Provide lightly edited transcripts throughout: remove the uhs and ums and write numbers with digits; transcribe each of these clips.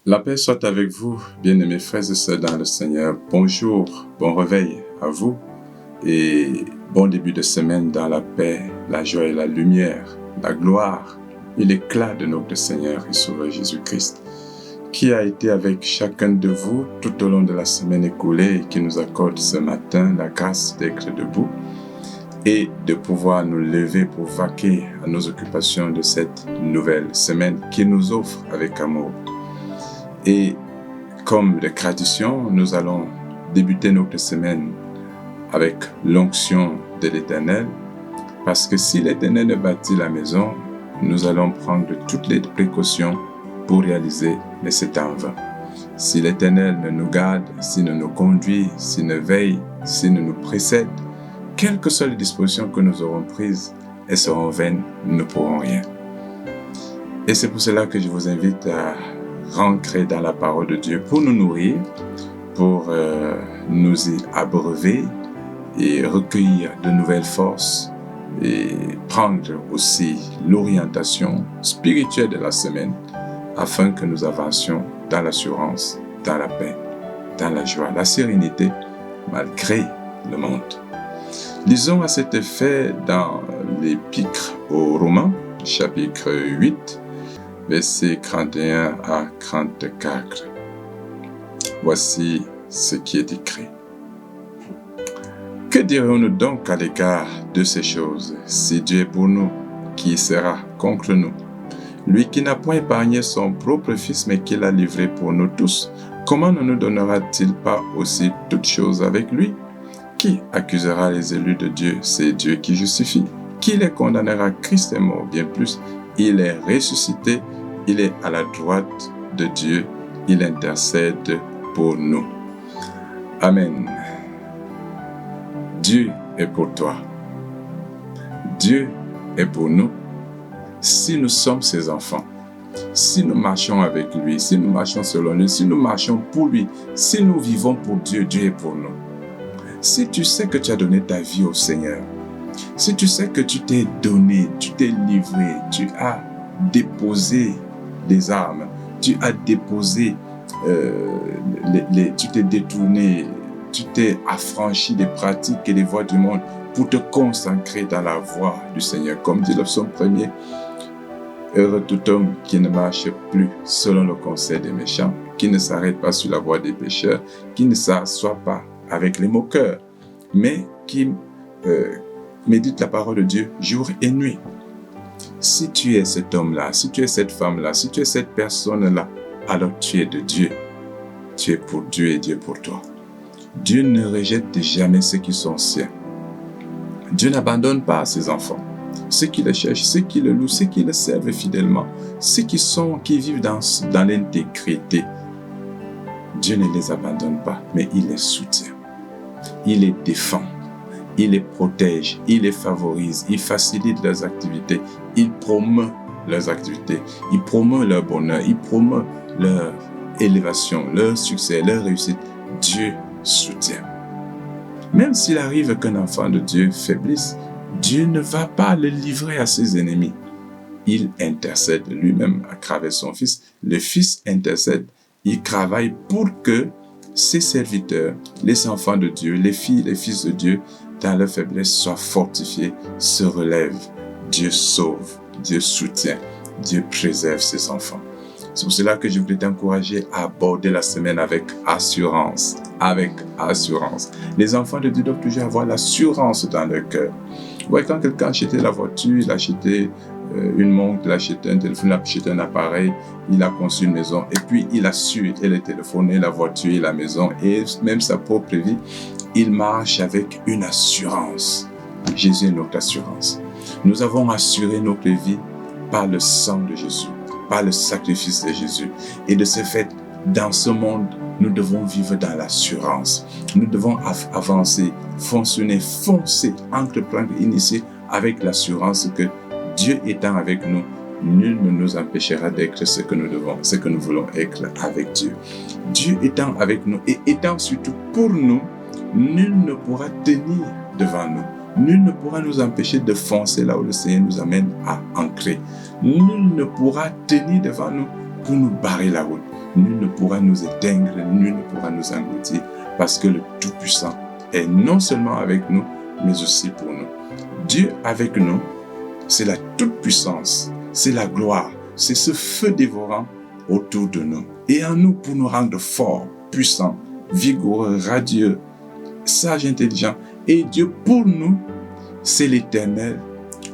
La paix soit avec vous, bien-aimés frères et sœurs dans le Seigneur. Bonjour, bon réveil à vous et bon début de semaine dans la paix, la joie et la lumière, la gloire et l'éclat de notre Seigneur et Sauveur Jésus-Christ, qui a été avec chacun de vous tout au long de la semaine écoulée et qui nous accorde ce matin la grâce d'être debout et de pouvoir nous lever pour vaquer à nos occupations de cette nouvelle semaine qu'il nous offre avec amour. Et comme de tradition, nous allons débuter notre semaine avec l'onction de l'Éternel, parce que si l'Éternel ne bâtit la maison, nous allons prendre toutes les précautions pour réaliser, mais c'est en vain. Si l'Éternel ne nous garde, s'il ne nous conduit, s'il ne veille, s'il ne nous précède, quelles que soient les dispositions que nous aurons prises, elles seront vaines, nous ne pourrons rien. Et c'est pour cela que je vous invite à rentrer dans la parole de Dieu pour nous nourrir, pour nous y abreuver et recueillir de nouvelles forces et prendre aussi l'orientation spirituelle de la semaine afin que nous avancions dans l'assurance, dans la paix, dans la joie, la sérénité malgré le monde. Lisons à cet effet dans l'Épître aux Romains, chapitre 8, versets 31 à 34. Voici ce qui est écrit. Que dirons-nous donc à l'égard de ces choses? Si Dieu est pour nous, qui sera contre nous? Lui qui n'a point épargné son propre Fils, mais qui l'a livré pour nous tous, comment ne nous donnera-t-il pas aussi toutes choses avec lui? Qui accusera les élus de Dieu? C'est Dieu qui justifie. Qui les condamnera? Christ est mort, bien plus. Il est ressuscité, il est à la droite de Dieu, il intercède pour nous. Amen. Dieu est pour toi. Dieu est pour nous. Si nous sommes ses enfants, si nous marchons avec lui, si nous marchons selon lui, si nous marchons pour lui, si nous vivons pour Dieu, Dieu est pour nous. Si tu sais que tu as donné ta vie au Seigneur, si tu sais que tu t'es donné, tu t'es livré, tu as déposé des armes, tu as déposé, tu t'es détourné, tu t'es affranchi des pratiques et des voies du monde pour te consacrer dans la voie du Seigneur. Comme dit le psaume 1er, heureux tout homme qui ne marche plus selon le conseil des méchants, qui ne s'arrête pas sur la voie des pécheurs, qui ne s'assoit pas avec les moqueurs, mais qui médite la parole de Dieu jour et nuit. Si tu es cet homme-là, si tu es cette femme-là, si tu es cette personne-là, alors tu es de Dieu. Tu es pour Dieu et Dieu pour toi. Dieu ne rejette jamais ceux qui sont siens. Dieu n'abandonne pas ses enfants. Ceux qui le cherchent, ceux qui le louent, ceux qui le servent fidèlement, ceux qui vivent dans l'intégrité. Dieu ne les abandonne pas, mais il les soutient. Il les défend. Il les protège, il les favorise, il facilite leurs activités, il promeut leurs activités, il promeut leur bonheur, il promeut leur élévation, leur succès, leur réussite. Dieu soutient. Même s'il arrive qu'un enfant de Dieu faiblisse, Dieu ne va pas le livrer à ses ennemis. Il intercède lui-même à travers son Fils. Le Fils intercède, il travaille pour que ses serviteurs, les enfants de Dieu, les filles, les fils de Dieu, dans leur faiblesse, soient fortifiés, se relèvent. Dieu sauve, Dieu soutient, Dieu préserve ses enfants. C'est pour cela que je voulais t'encourager à aborder la semaine avec assurance. Avec assurance. Les enfants de Dieu doivent toujours avoir l'assurance dans leur cœur. Ouais, quand quelqu'un achetait la voiture, il achetait une montre, il achetait un téléphone, il achetait un appareil, il a conçu une maison et puis il a su et le téléphone et la voiture et la maison et même sa propre vie. Il marche avec une assurance. Jésus est notre assurance. Nous avons assuré notre vie par le sang de Jésus, par le sacrifice de Jésus. Et de ce fait, dans ce monde, nous devons vivre dans l'assurance. Nous devons avancer, fonctionner, foncer, entreprendre, initier avec l'assurance que Dieu étant avec nous, nul ne nous empêchera d'être ce que nous voulons être avec Dieu. Dieu étant avec nous et étant surtout pour nous, nul ne pourra tenir devant nous. Nul ne pourra nous empêcher de foncer là où le Seigneur nous amène à ancrer. Nul ne pourra tenir devant nous pour nous barrer la route. nul ne pourra nous éteindre, nul ne pourra nous engloutir, parce que le Tout-Puissant est non seulement avec nous, mais aussi pour nous. Dieu avec nous, c'est la toute-puissance, c'est la gloire, c'est ce feu dévorant autour de nous et en nous pour nous rendre forts, puissants, vigoureux, radieux, sages, intelligents. Et Dieu pour nous, c'est l'Éternel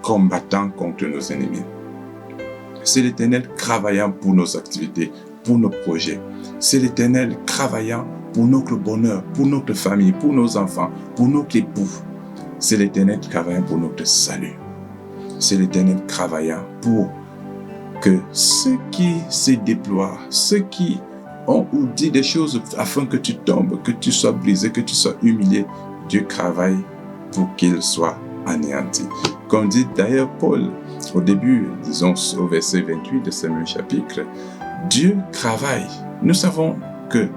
combattant contre nos ennemis. C'est l'Éternel travaillant pour nos activités, pour nos projets. C'est l'Éternel travaillant pour notre bonheur, pour notre famille, pour nos enfants, pour notre époux. C'est l'Éternel travaillant pour notre salut. C'est l'Éternel travaillant pour que ceux qui se déploient, ceux qui ont ou dit des choses afin que tu tombes, que tu sois brisé, que tu sois humilié, Dieu travaille pour qu'ils soient anéantis. Comme dit d'ailleurs Paul au début, disons au verset 28 de ce même chapitre, Dieu travaille. Nous savons que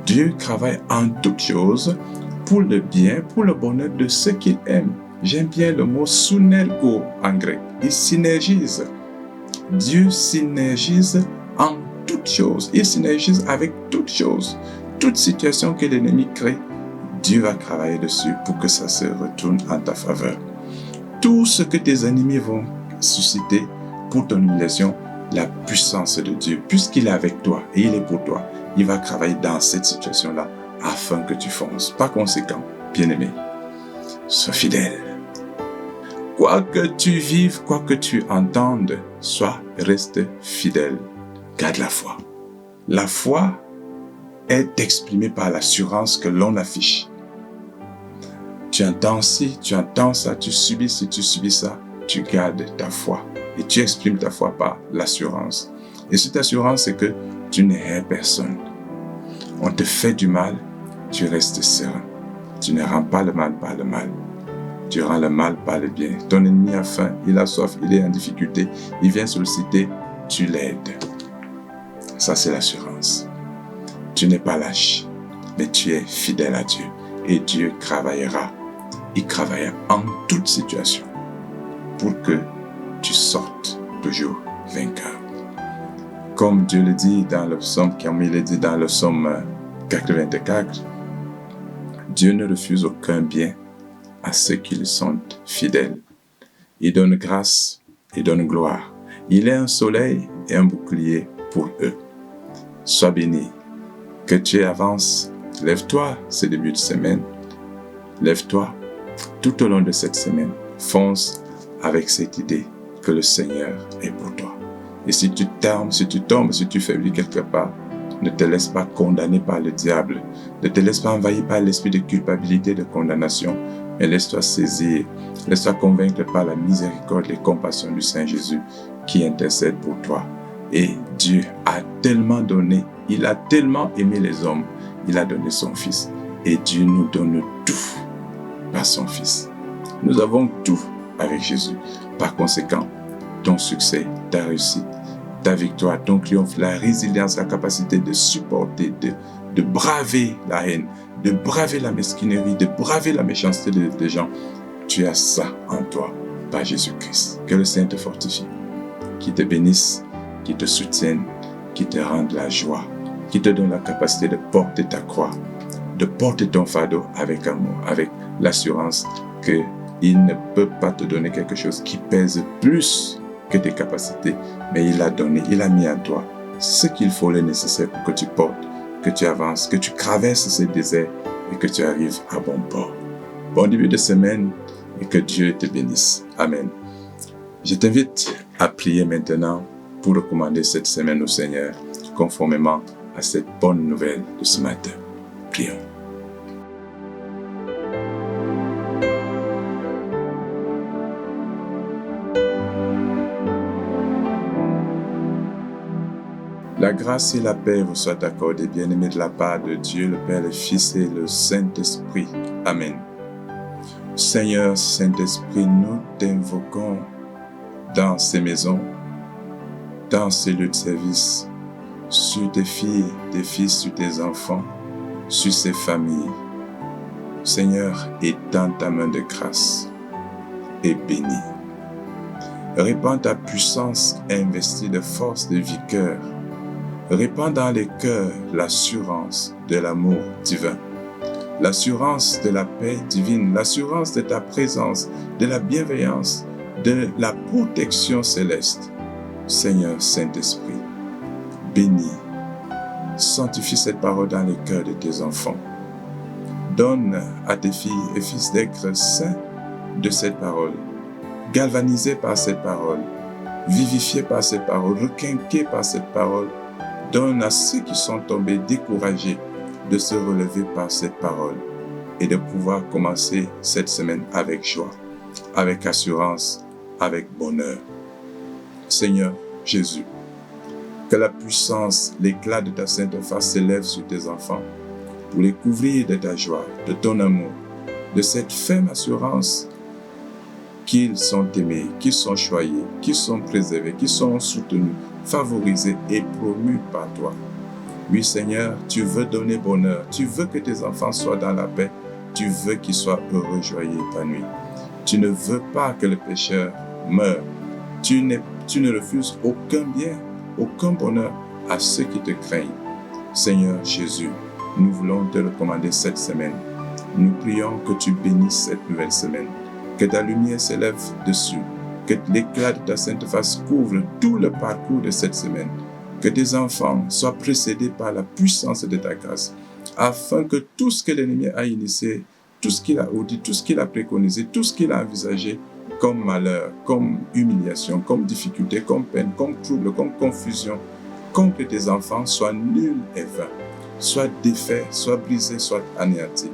Dieu travaille en toutes choses pour le bien, pour le bonheur de ceux qu'il aime. J'aime bien le mot synergo en grec. Il synergise. Dieu synergise en toutes choses. Il synergise avec toutes choses. Toute situation que l'ennemi crée, Dieu va travailler dessus pour que ça se retourne en ta faveur. Tout ce que tes ennemis vont susciter pour ton humiliation, la puissance de Dieu, puisqu'il est avec toi et il est pour toi, il va travailler dans cette situation-là afin que tu fonces. Par conséquent, bien-aimé, sois fidèle. Quoi que tu vives, quoi que tu entendes, reste fidèle. Garde la foi. La foi est exprimée par l'assurance que l'on affiche. Tu entends ci, tu entends ça, tu subis ci, tu subis ça, tu gardes ta foi. Et tu exprimes ta foi par l'assurance. Et cette assurance, c'est que tu n'es personne. On te fait du mal, tu restes serein. Tu ne rends pas le mal par le mal. Tu rends le mal par le bien. Ton ennemi a faim, il a soif, il est en difficulté, il vient solliciter, tu l'aides. Ça, c'est l'assurance. Tu n'es pas lâche, mais tu es fidèle à Dieu. Et Dieu travaillera. Il travaille en toute situation pour que tu sortes toujours vainqueur. Comme Dieu le dit dans le psaume, comme il le dit dans le psaume 84, Dieu ne refuse aucun bien à ceux qui lui sont fidèles. Il donne grâce, il donne gloire. Il est un soleil et un bouclier pour eux. Sois béni, que tu avances. Lève-toi ce début de semaine. Lève-toi tout au long de cette semaine. Fonce avec cette idée que le Seigneur est pour toi. Et si tu tombes, si tu faiblis quelque part, ne te laisse pas condamner par le diable. Ne te laisse pas envahir par l'esprit de culpabilité, de condamnation. Mais laisse-toi saisir, laisse-toi convaincre par la miséricorde et compassion du Saint Jésus qui intercède pour toi. Et Dieu a tellement donné, il a tellement aimé les hommes, il a donné son Fils. Et Dieu nous donne tout par son Fils. Nous avons tout avec Jésus. Par conséquent, ton succès, ta réussite, ta victoire, ton triomphe, la résilience, la capacité de supporter, de braver la haine, de braver la mesquinerie, de braver la méchanceté des gens. Tu as ça en toi, par Jésus-Christ. Que le Seigneur te fortifie, qui te bénisse, qui te soutienne, qui te rende la joie, qui te donne la capacité de porter ta croix, de porter ton fardeau avec amour, avec l'assurance qu'il ne peut pas te donner quelque chose qui pèse plus que tes capacités, mais il a donné, il a mis en toi ce qu'il faut, le nécessaire pour que tu portes, que tu avances, que tu traverses ces déserts et que tu arrives à bon port. Bon début de semaine et que Dieu te bénisse. Amen. Je t'invite à prier maintenant pour recommander cette semaine au Seigneur, conformément à cette bonne nouvelle de ce matin. Prions. La grâce et la paix vous soient accordées, bien-aimés, de la part de Dieu, le Père, le Fils et le Saint-Esprit. Amen. Seigneur, Saint-Esprit, nous t'invoquons dans ces maisons, dans ces lieux de service, sur tes filles, tes fils, sur tes enfants, sur ces familles. Seigneur, étends ta main de grâce et bénis. Répands ta puissance investie de force, de vigueur. Répands dans les cœurs l'assurance de l'amour divin, l'assurance de la paix divine, l'assurance de ta présence, de la bienveillance, de la protection céleste. Seigneur Saint-Esprit, bénis, sanctifie cette parole dans les cœurs de tes enfants. Donne à tes filles et fils d'être saints de cette parole, galvanisés par cette parole, vivifiés par cette parole, requinqués par cette parole. Donne à ceux qui sont tombés découragés de se relever par cette parole et de pouvoir commencer cette semaine avec joie, avec assurance, avec bonheur. Seigneur Jésus, que la puissance, l'éclat de ta sainte face s'élève sur tes enfants pour les couvrir de ta joie, de ton amour, de cette ferme assurance qu'ils sont aimés, qu'ils sont choyés, qu'ils sont préservés, qu'ils sont soutenus, favorisés et promus par toi. Oui Seigneur, tu veux donner bonheur, tu veux que tes enfants soient dans la paix, tu veux qu'ils soient heureux, joyeux, épanouis. Tu ne veux pas que le pécheur meure. Tu ne refuses aucun bien, aucun bonheur à ceux qui te craignent. Seigneur Jésus, nous voulons te recommander cette semaine. Nous prions que tu bénisses cette nouvelle semaine, que ta lumière s'élève dessus, que l'éclat de ta sainte face couvre tout le parcours de cette semaine, que tes enfants soient précédés par la puissance de ta grâce, afin que tout ce que l'ennemi a initié, tout ce qu'il a audit, tout ce qu'il a préconisé, tout ce qu'il a envisagé comme malheur, comme humiliation, comme difficulté, comme peine, comme trouble, comme confusion, contre tes enfants soit nul et vain, soit défait, soit brisé, soit anéanti.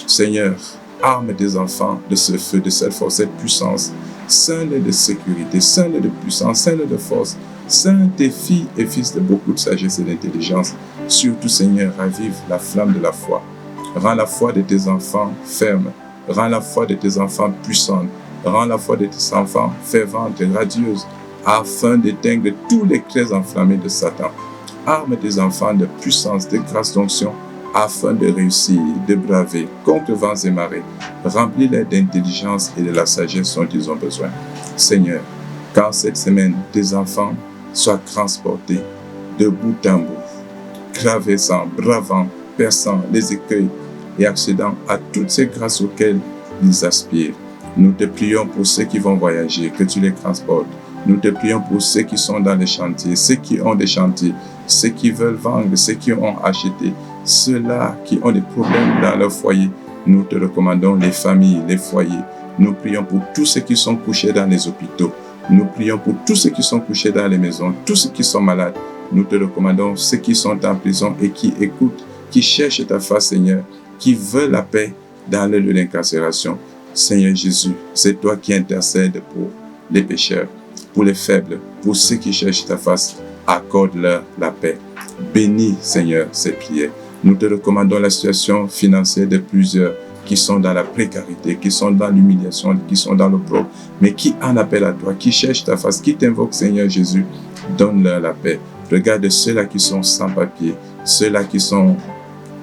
Seigneur, arme tes enfants de ce feu, de cette force, cette puissance, ceint-les de sécurité, ceint-les de puissance, ceint-les de force, ceint tes filles et fils de beaucoup de sagesse et d'intelligence. Surtout, Seigneur, ravive la flamme de la foi. Rends la foi de tes enfants ferme, rends la foi de tes enfants puissante, rends la foi de tes enfants fervente et radieuse, afin d'éteindre tous les crêts enflammés de Satan. Arme tes enfants de puissance, de grâce, d'onction, afin de réussir, de braver contre vents et marées. Remplis-les d'intelligence et de la sagesse dont ils ont besoin. Seigneur, quand cette semaine, tes enfants soient transportés de bout en bout, traversant, bravant, perçant les écueils et accédant à toutes ces grâces auxquelles ils aspirent. Nous te prions pour ceux qui vont voyager, que tu les transportes. Nous te prions pour ceux qui sont dans les chantiers, ceux qui ont des chantiers, ceux qui veulent vendre, ceux qui ont acheté, ceux-là qui ont des problèmes dans leur foyer. Nous te recommandons les familles, les foyers. Nous prions pour tous ceux qui sont couchés dans les hôpitaux. Nous prions pour tous ceux qui sont couchés dans les maisons, tous ceux qui sont malades. Nous te recommandons ceux qui sont en prison et qui écoutent, qui cherchent ta face, Seigneur, qui veulent la paix dans le lieu d'incarcération. Seigneur Jésus, c'est toi qui intercèdes pour les pécheurs, pour les faibles, pour ceux qui cherchent ta face. Accorde-leur la paix. Bénis, Seigneur, ces prières. Nous te recommandons la situation financière de plusieurs qui sont dans la précarité, qui sont dans l'humiliation, qui sont dans l'opprobre, mais qui en appellent à toi, qui cherchent ta face, qui t'invoquent, Seigneur Jésus. Donne-leur la paix. Regarde ceux-là qui sont sans papier, ceux-là qui sont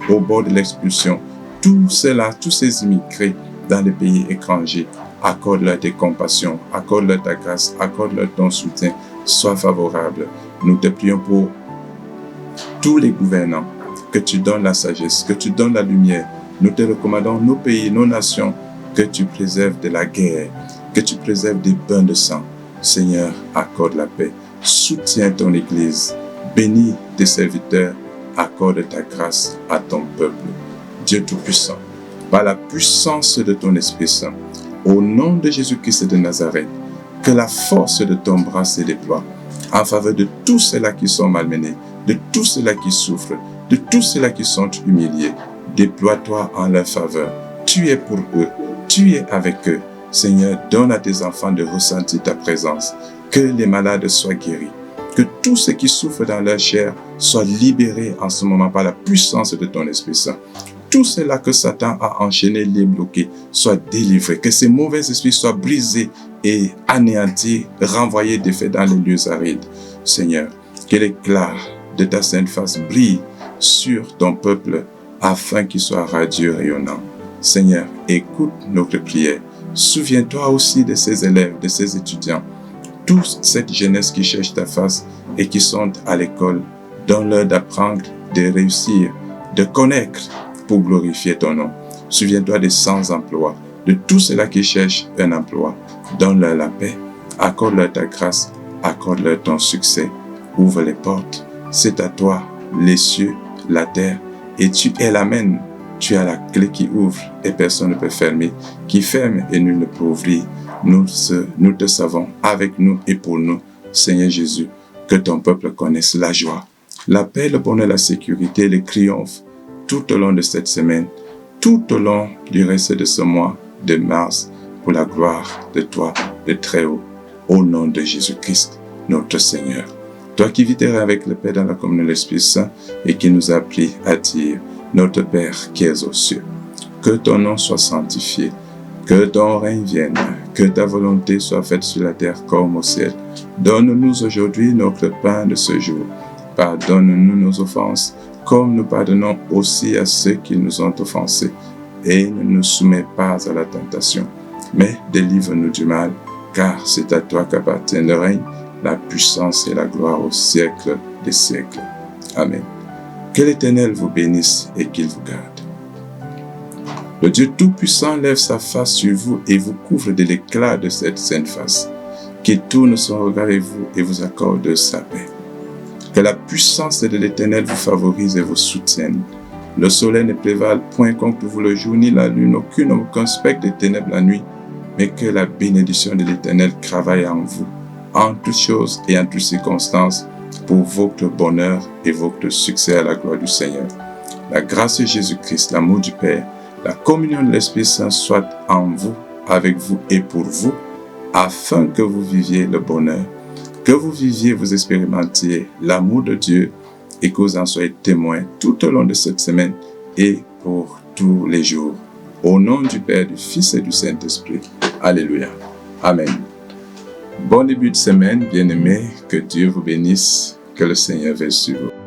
au bord de l'expulsion, tous ceux-là, tous ces immigrés dans les pays étrangers. Accorde-leur tes compassions, accorde-leur ta grâce, accorde-leur ton soutien. Sois favorable. Nous te prions pour tous les gouvernants, que tu donnes la sagesse, que tu donnes la lumière. Nous te recommandons nos pays, nos nations, que tu préserves de la guerre, que tu préserves des bains de sang. Seigneur, accorde la paix. Soutiens ton Église. Bénis tes serviteurs. Accorde ta grâce à ton peuple. Dieu Tout-Puissant, par la puissance de ton Esprit Saint, au nom de Jésus-Christ de Nazareth, que la force de ton bras se déploie en faveur de tous ceux-là qui sont malmenés, de tous ceux-là qui souffrent, de tous ceux-là qui sont humiliés. Déploie-toi en leur faveur. Tu es pour eux, tu es avec eux. Seigneur, donne à tes enfants de ressentir ta présence. Que les malades soient guéris. Que tous ceux qui souffrent dans leur chair soient libérés en ce moment par la puissance de ton Esprit Saint. Tout cela que Satan a enchaîné, les bloqués, soit délivré. Que ces mauvais esprits soient brisés et anéantis, renvoyés défaits dans les lieux arides. Seigneur, que l'éclat de ta sainte face brille sur ton peuple afin qu'il soit radieux, rayonnant. Seigneur, écoute notre prière. Souviens-toi aussi de ces élèves, de ces étudiants, toute cette jeunesse qui cherche ta face et qui sont à l'école. Donne-leur d'apprendre, de réussir, de connaître pour glorifier ton nom. Souviens-toi des sans-emploi, de tous ceux-là qui cherchent un emploi. Donne-leur la paix, accorde-leur ta grâce, accorde-leur ton succès. Ouvre les portes, c'est à toi les cieux, la terre, et tu es l'Amen. Tu as la clé qui ouvre et personne ne peut fermer, qui ferme et nul ne peut ouvrir. Nous te savons avec nous et pour nous, Seigneur Jésus, que ton peuple connaisse la joie, la paix, le bonheur, la sécurité, le triomphe tout au long de cette semaine, tout au long du reste de ce mois de mars, pour la gloire de toi, de très haut, au nom de Jésus-Christ, notre Seigneur. Toi qui vis avec le Père dans la communion de l'Esprit Saint et qui nous appelle à dire, notre Père qui es aux cieux, que ton nom soit sanctifié, que ton règne vienne, que ta volonté soit faite sur la terre comme au ciel. Donne-nous aujourd'hui notre pain de ce jour. Pardonne-nous nos offenses, comme nous pardonnons aussi à ceux qui nous ont offensés. Et ne nous soumets pas à la tentation, mais délivre-nous du mal, car c'est à toi qu'appartient le règne, la puissance et la gloire au siècle des siècles. Amen. Que l'Éternel vous bénisse et qu'il vous garde. Le Dieu Tout-Puissant lève sa face sur vous et vous couvre de l'éclat de cette sainte face, qui tourne son regard vers vous et vous accorde sa paix. Que la puissance de l'Éternel vous favorise et vous soutienne. Le soleil ne prévale point contre vous le jour, ni la lune, aucun spectre des ténèbres la nuit, mais que la bénédiction de l'Éternel travaille en vous, en toutes choses et en toutes circonstances, pour votre bonheur et votre succès à la gloire du Seigneur. La grâce de Jésus-Christ, l'amour du Père, la communion de l'Esprit Saint soit en vous, avec vous et pour vous, afin que vous viviez le bonheur, que vous viviez, vous expérimentiez l'amour de Dieu et que vous en soyez témoins tout au long de cette semaine et pour tous les jours. Au nom du Père, du Fils et du Saint-Esprit. Alléluia. Amen. Bon début de semaine, bien-aimés. Que Dieu vous bénisse. Que le Seigneur veille sur vous.